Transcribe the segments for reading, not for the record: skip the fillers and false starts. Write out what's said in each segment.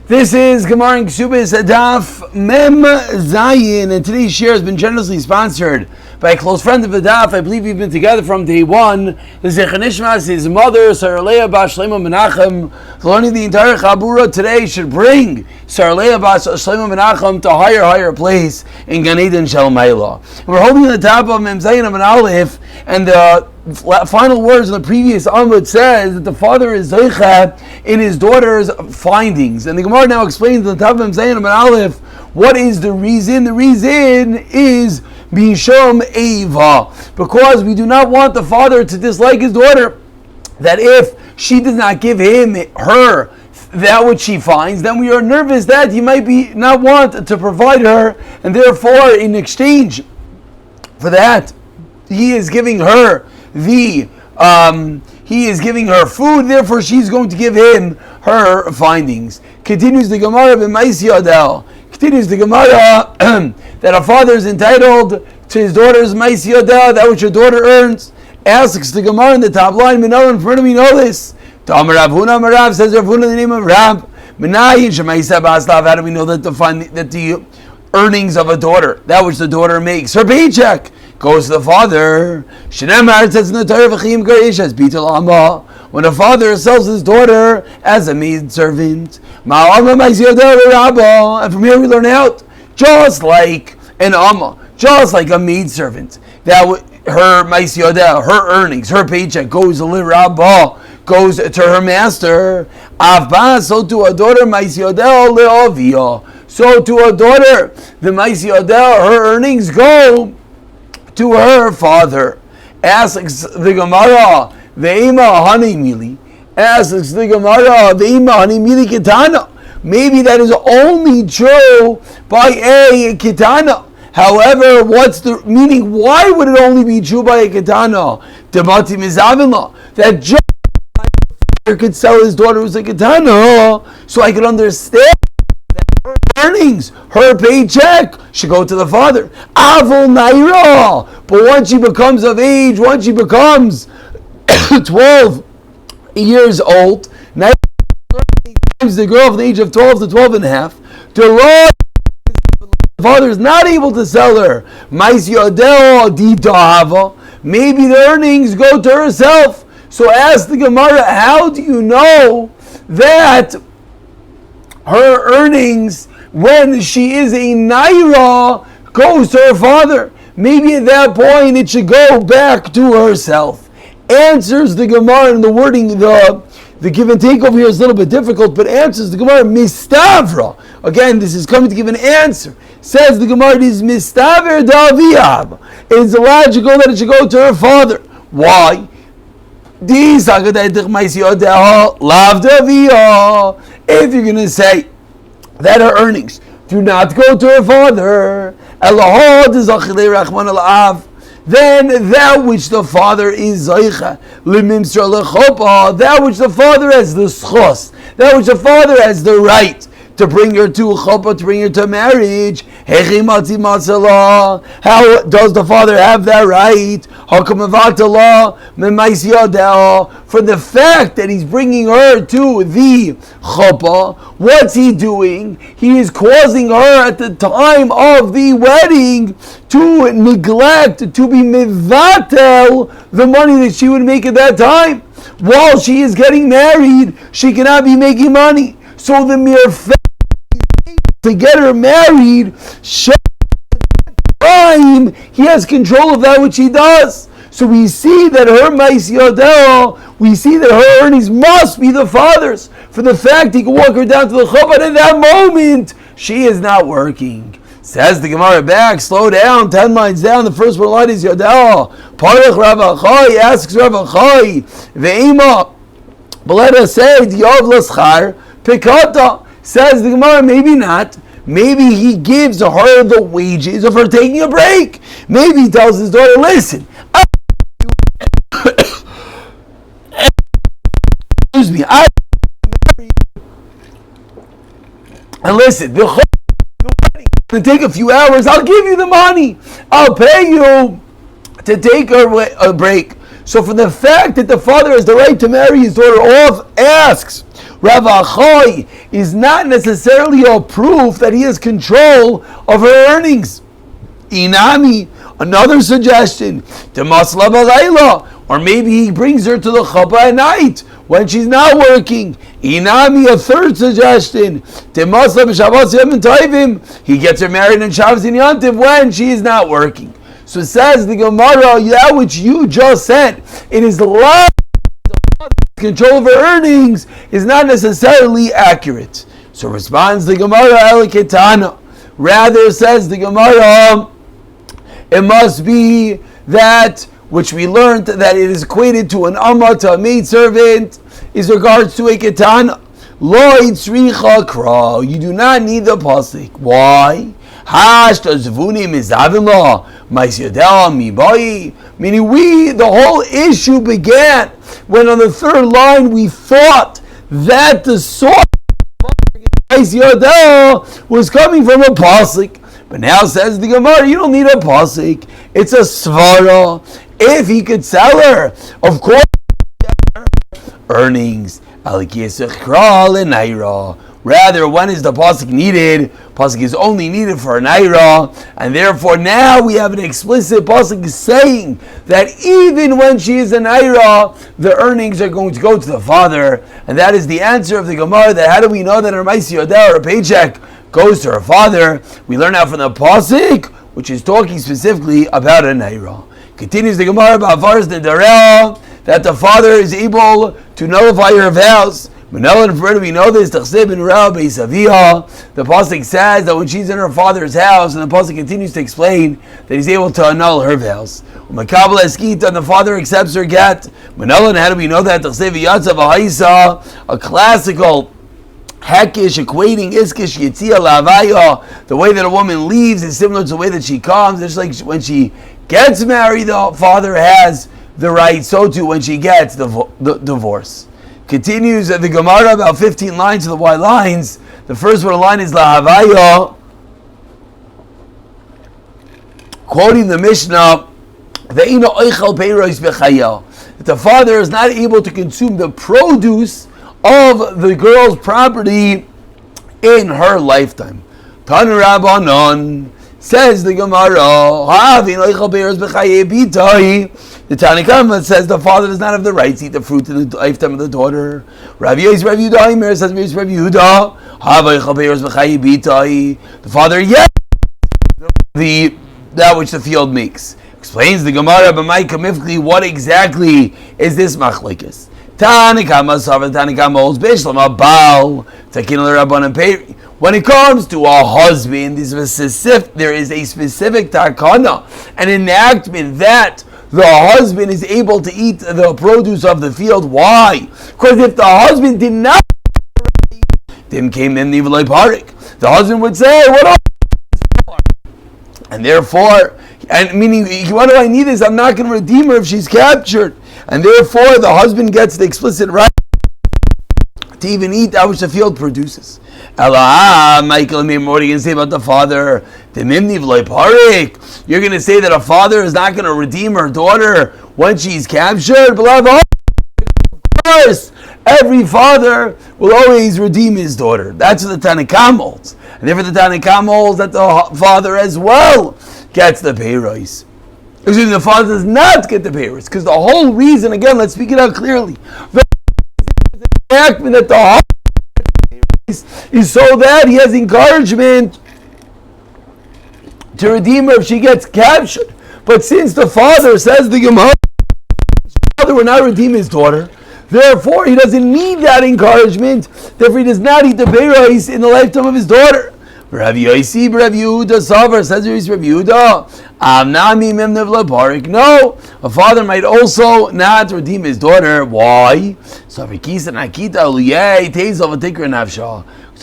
This is Gemara in Kesubos Daf Mem Zayin, and today's share has been generously sponsored by a close friend of the Daf. I believe we've been together from day one. Lezchar his mother, Saraleah Bas Shlema Mנחem. Learning the entire Chabura today should bring Saraleah Bas Shlema Mנחem to a higher place in Gan Eden Shalmaila. We're holding the top of Mem Zayin and Aleph, and the final words in the previous Amud says that the father is Zoicha in his daughter's findings. And the Gemara now explains the top of Mem Zayin and Aleph what is the reason. The reason is Bishom Eva, because we do not want the father to dislike his daughter, that if she does not give her that which she finds, then we are nervous that he might be not want to provide her, and therefore in exchange for that he is giving her food, therefore she's going to give him her findings. Continues the Gemara that a father is entitled to his daughter's Maisi Yodel, that which her daughter earns. Asks the Gemara in the top line, Minol, in front of me, know this. Ta'amar Rav Huna, Marav, says Rav Huna in the name of Rab. Menayin Shemaisa Ba'aslav, how do we know that the earnings of a daughter, that which the daughter makes, her paycheck, goes to the father? Shneimar, it says in the Torah, V'chiyim Garishas, Bitul Amma, when a father sells his daughter as a maid servant, and from here we learn out, just like an Amma, just like a maid servant, that her Maisi Yodel, her earnings, her paycheck goes to Rabba, goes to her master. Avba, so to a daughter Maisi Yodel le'ovia, so to a daughter the Maisi Yodel, her earnings go to her father. Asks the Gemara, Ve'ima Hani Mili. Asks the Gemara, Ve'ima Hani Mili Kitana. Maybe that is only true by a Kitana. However, what's the meaning? Why would it only be true by a Kitana? Demati Mizavila. That just father could sell his daughter who's a Kitana. So I could understand that her earnings, her paycheck, should go to the father. Avol Naira. But once she becomes of age, once she becomes 12 years old, the girl from the age of 12 to 12 and a half, the father is not able to sell her. Maybe the earnings go to herself. So ask the Gemara, how do you know that her earnings, when she is a Naira, goes to her father? Maybe at that point it should go back to herself. Answers the Gemara in the wording, the give and take over here is a little bit difficult, but answers the Gemara, Mistavra. Again, this is coming to give an answer. Says the Gemara, it is Mistaver Daviyab. It is illogical that it should go to her father. Why? If you're going to say that her earnings do not go to her father, then that which the father is Zaycha, that which the father has the schos, that which the father has the right to bring her to a chuppah, to bring her to marriage. How does the father have that right? For the fact that he's bringing her to the chuppah, what's he doing? He is causing her at the time of the wedding to neglect, to be mivatel, the money that she would make at that time. While she is getting married, she cannot be making money. So the mere fact to get her married shows time he has control of that which he does. So we see that her Maisi Yodel, we see that her earnings must be the father's. For the fact he can walk her down to the chuppah, at that moment she is not working. Says the Gemara back, slow down, 10 lines down. The first one line is Yodel. Parach Rav Achai, asks Rav Achai, Ve'ima, but let us say, Yov Lezchar, Pikata. Says the Gemara, maybe not. Maybe he gives her the wages of her taking a break. Maybe he tells his daughter, listen, excuse me, and listen, the wedding is going to take a few hours. I'll give you the money. I'll pay you to take a break. So for the fact that the father has the right to marry his daughter off, asks Rav Achoy is not necessarily a proof that he has control of her earnings. Inami, another suggestion, Demasla Balayla, or maybe he brings her to the chuppah at night when she's not working. Inami, a third suggestion, Demasla B'Shabbos Yom Tovim, he gets her married on Shabbos and Yom Tov when she is not working. So it says the Gemara, that which you just said, it is love. Control of her earnings is not necessarily accurate. So responds the Gemara, Eliketana. Rather, says the Gemara, it must be that which we learned that it is equated to an amma, to a maidservant, is regards to a ketana. Lo itzricha kra. You do not need the pasuk. Why? Hashta zvuni mizavila ma'isiyadel mibai. Meaning, the whole issue began when on the third line we thought that the source of was coming from a pasuk. But now says the Gemara, you don't need a pasuk. It's a svara. If he could sell her, of course, earnings. Rather, when is the pasuk needed? Pasuk is only needed for a naira, and therefore now we have an explicit pasuk saying that even when she is a naira, the earnings are going to go to the father, and that is the answer of the Gemara. That how do we know that her ma'aseh yodeh, her paycheck, goes to her father? We learn out from the pasuk, which is talking specifically about a naira. Continues the Gemara about Varas Nedarel, that the father is able to nullify her vows. We know this. The pasuk says that when she's in her father's house, and the pasuk continues to explain that he's able to annul her vows. And the father accepts her get. How do we know that? A classical Hekish equating iskish yitzia lavaya. The way that a woman leaves is similar to the way that she comes. Just like when she gets married, the father has the right. So too when she gets the divorce. Continues the Gemara, about 15 lines of the white lines. The first one line is lahavaya, quoting the Mishnah, that the father is not able to consume the produce of the girl's property in her lifetime. Tanu Rabbanon, says the Gemara, the Tanakh says the father does not have the right to eat the fruit in the lifetime of the daughter. Rav Yehuda says Rav Yehuda, the father yes, that which the field makes. Explains the Gemara, what exactly is this machlekes? When it comes to a husband, there is a specific takana, an enactment that the husband is able to eat the produce of the field. Why? Because if the husband did not, then came in the husband would say, "What up?" And therefore, meaning, what do I need this? I'm not going to redeem her if she's captured. And therefore, the husband gets the explicit right to even eat that which the field produces. Michael, what are you going to say about the father? You're going to say that a father is not going to redeem her daughter when she's captured? Of course, every father will always redeem his daughter. That's what the Tanakh holds. And therefore the Tanakh holds that the father as well gets the pay rise. Excuse me, the father does not get the pay rise, because the whole reason, again, let's speak it out clearly, the enactment that the husband is so that he has encouragement to redeem her if she gets captured. But since the father, says the Gemara, the father will not redeem his daughter, therefore he doesn't need that encouragement, therefore he does not eat the pay rise in the lifetime of his daughter. Rav Yehuda Savar, says Rav Yehuda, no, a father might also not redeem his daughter. Why? So the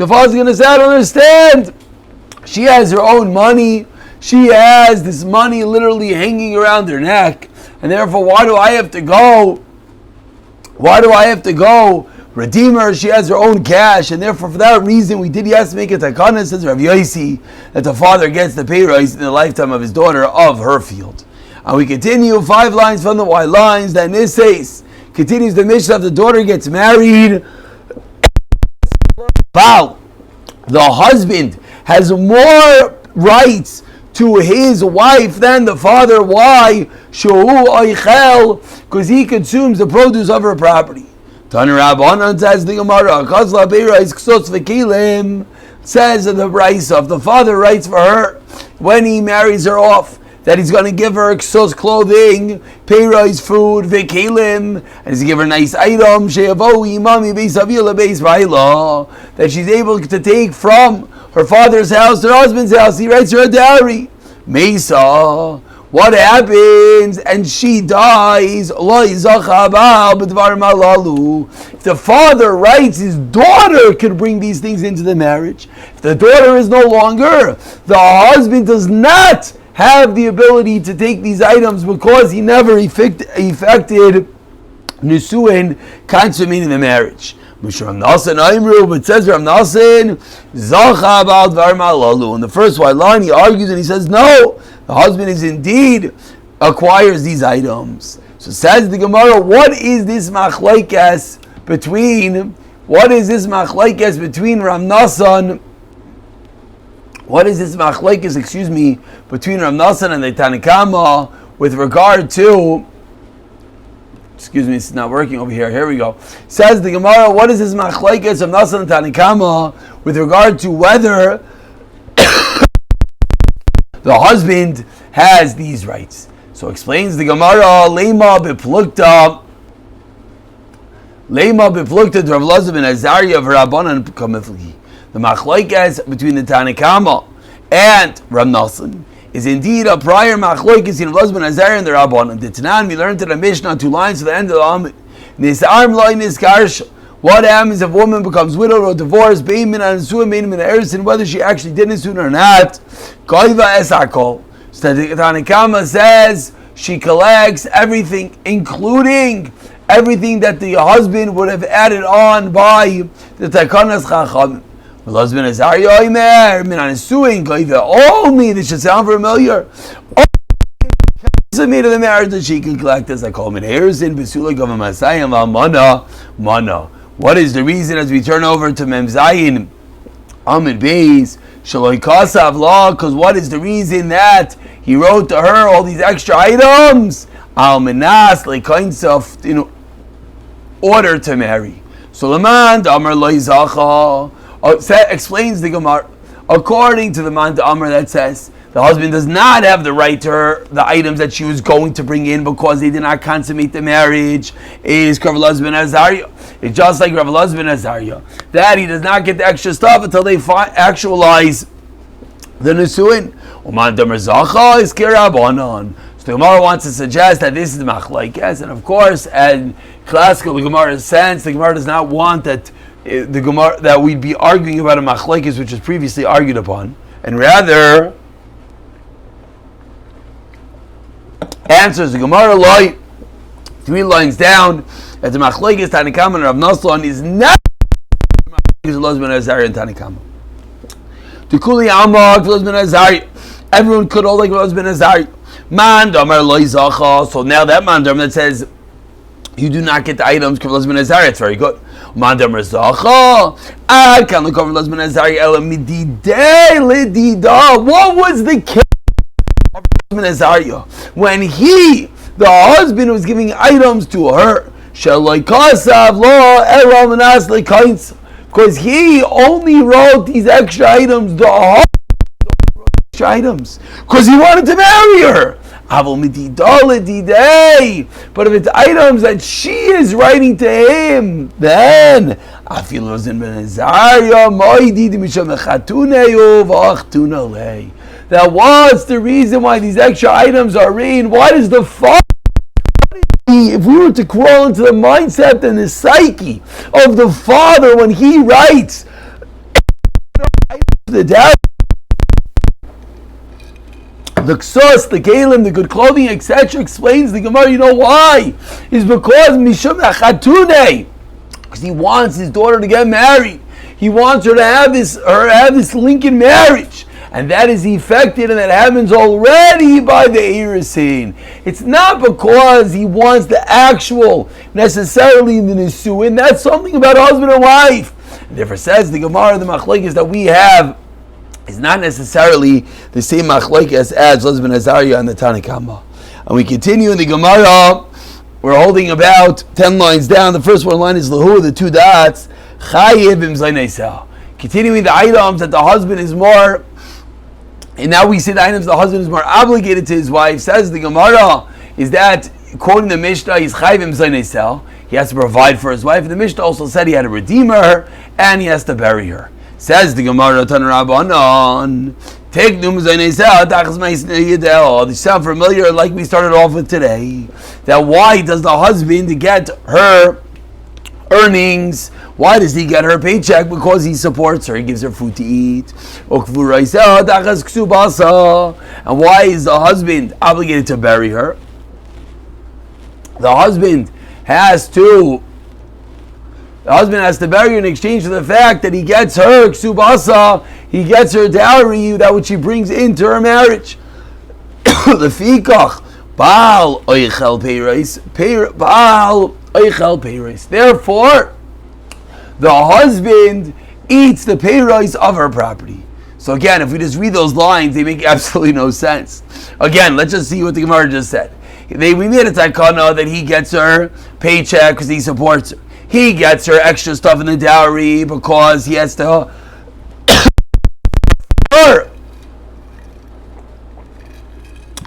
father's going to say, I don't understand. She has her own money. She has this money literally hanging around her neck. And therefore, why do I have to go? Redeem her, she has her own cash, and therefore for that reason we did yes make a takana, says Rav Yosi, that the father gets the pay rise in the lifetime of his daughter of her field. And we continue 5 lines from the white lines, that Nisays continues the mission of the daughter gets married But the husband has more rights to his wife than the father. Why? Because he consumes the produce of her property. Tana Rabbanan says the Gemara, says in the Brisa, if the father writes for her when he marries her off that he's going to give her ksos clothing, peiros food, v'kelim, and he's going to give her nice items, that she's able to take from her father's house to her husband's house. He writes her a dowry. Mesa, what happens? And she dies. If the father writes, his daughter could bring these things into the marriage. If the daughter is no longer, the husband does not have the ability to take these items because he never effected Nisuin, consummating the marriage. But says Ram Nasan, Zacha about Varmalalu. In the first white line, he argues and he says, no, the husband is indeed acquires these items. So says the Gemara, what is this machlaikas between Ram Nasan? What is this machlaikas, between Ram Nasan and the Tanakama with regard to, it's not working over here. Here we go. Says the Gemara, what is this machlaikas of Nasan and Tanakama with regard to whether the husband has these rights? So explains the Gemara, Lema beplukta Rav Lazar ben Azariah of Rabbanan kamifli. The machlaikas between the Tanakama and Rav Nasan is indeed a prior machlokes in Rav Lazar ben Azariah and the Rabbanan. The Tanan, we learned in the Mishnah 2 lines to the end of the Amid. Nisarm loy niskarsh. What happens if a woman becomes widowed or divorced, bein min ansuah, bein min ersin, whether she actually did it or not? Koiva esakol. So the Tanakama says she collects everything, including everything that the husband would have added on by the Takanas Chachamim. Husband is only this should sound familiar. Only of the marriage that she can collect as I call it. Mana. What is the reason as we turn over to Mem Zayin Amid Beis Shaloi Kasav Law? Because what is the reason that he wrote to her all these extra items? Al Menas Leikainsof in order to marry. Suleiman Amar Loi Zacha. Explains the Gemara, according to the Man Amr that says the husband does not have the right to her, the items that she was going to bring in because they did not consummate the marriage, is Rav Lazar ben Azariah. It's just like Rav Lazar ben Azariah, that he does not get the extra stuff until they actualize the Nisuin. Uman Damar Zacha is Kirabanan. So the Gemara wants to suggest that this is the machlaikas, and of course, and classical the Gemara's sense, the Gemara does not want that the Gemara that we'd be arguing about a machlekes which was previously argued upon, and rather answers the Gemara loy 3 lines down that the machlekes Tanakama and Rav Nasan is not machlekes Rav Lazar ben Azariah and Tanakama. To Kuli Amak Rav Lazar ben Azariah, everyone could all like Rav Lazar ben Azariah. Man Damar loy zacha. So now that man Damar that says you do not get the items Rav Lazar ben Azariah, it's very good. What was the case of Rav Azariah when the husband was giving items to her? Because he only wrote these extra items, because he wanted to marry her. But if it's items that she is writing to him, then that what's the reason why these extra items are written? What is the father? If we were to crawl into the mindset and the psyche of the father when he writes the dad, the ksos, the kalim, the good clothing, etc., explains the Gemara. You know why? It's because mishum achatune, because he wants his daughter to get married. He wants her to have this link in marriage, and that is effected, and that happens already by the irisin. It's not because he wants the actual necessarily the nisuin. That's something about husband and wife. And therefore says the Gemara, the machlokes that we have is not necessarily the same machlokes as Lez ben Azariah and the Tanna Kama. And we continue in the Gemara. We're holding about 10 lines down. The first one line is Lahu, the 2 dots. Chayiv im zayneisah. Continuing the items that the husband is more, and now we see the items the husband is more obligated to his wife. Says the Gemara is that, quoting the Mishnah, he's chayiv im zayneisah. He has to provide for his wife. The Mishnah also said he had to redeem her and he has to bury her. Says the Gemara, Tan Rabbanon, take you sound familiar, like we started off with today. That why does the husband get her earnings? Why does he get her paycheck? Because he supports her, he gives her food to eat. And why is the husband obligated to bury her? The husband has to bury her in exchange for the fact that he gets her Kesubos, he gets her dowry, that which she brings into her marriage. Lefikach Baal Oichel Peiros. Therefore, the husband eats the peiros of her property. So again, if we just read those lines, they make absolutely no sense. Again, let's just see what the Gemara just said. We made a takana that he gets her paycheck because he supports her. He gets her extra stuff in the dowry because he has to.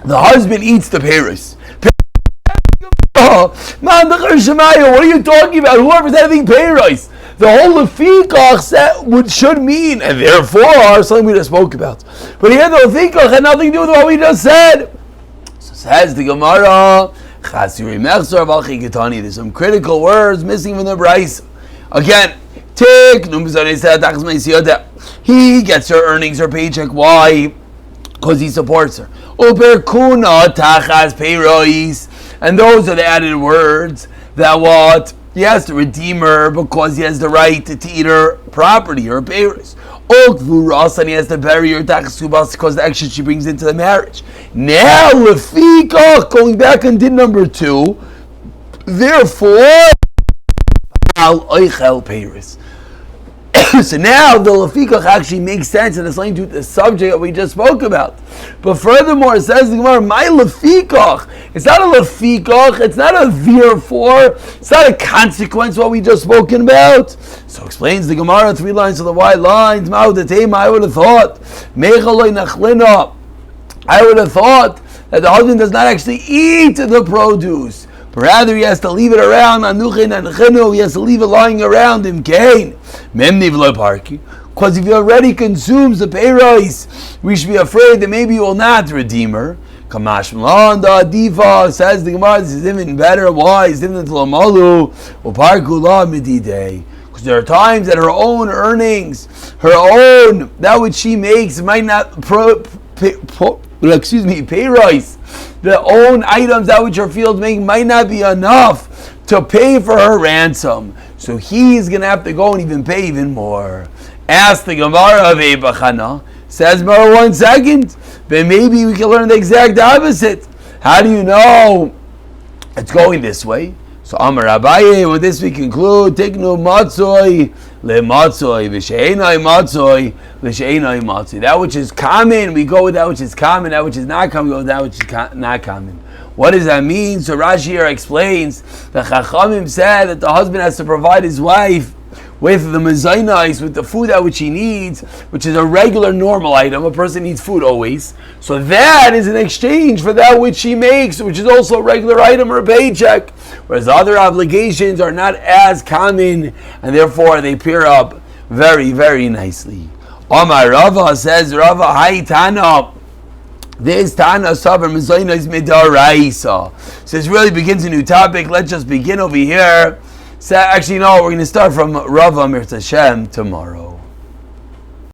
The husband eats the peiros. What are you talking about? Whoever's having peiros. The whole lefikach should mean, and therefore, something we just spoke about. But here the lefikach had nothing to do with what we just said. So says the Gemara, there's some critical words missing from the Bryce. Again, he gets her earnings, her paycheck. Why? Because he supports her. And those are the added words that what? He has to redeem her because he has the right to eat her property, her peiros. And he has to bury her Kesubos because the action she brings into the marriage. Now, lefikach, going back on din number 2, therefore, al oichel peiros. So now the lefikach actually makes sense and it's linked to the subject that we just spoke about. But furthermore, it says the Gemara, my lefikach. It's not a lefikach, it's not a therefore, it's not a consequence what we just spoken about. So explains the Gemara 3 lines of the white lines. I would have thought that the husband does not actually eat the produce. But rather he has to leave it around, he has to leave it lying around him. Because if he already consumes the peiros, we should be afraid that maybe he will not redeem her. Says the Gemara, this is even better. Why? Because there are times that her own earnings, that which she makes might not peiros, the own items that which her fields make might not be enough to pay for her ransom. So he's going to have to go and even pay even more. Ask the Gemara of Ebachana. Says Mara, 1 second. But maybe we can learn the exact opposite. How do you know it's going this way? So Amar Abaye, with this we conclude, Tiknu matzoi le-matzoi, v'sheinai matzoi le-sheinai matzoi. That which is common, we go with that which is common. That which is not common, we go with that which is not common. What does that mean? So Rashi here explains that Chachamim said that the husband has to provide his wife with the mezainais, with the food that which he needs, which is a regular normal item. A person needs food always. So that is in exchange for that which he makes, which is also a regular item or a paycheck. Whereas other obligations are not as common, and therefore they pair up very, very nicely. Omar Rava says, Rava, Hai Tana. This Tana Sabar Mezainais Midaraisa. So this really begins a new topic. Let's just begin over here. So actually, no, we're going to start from Rava Mirz Hashem tomorrow.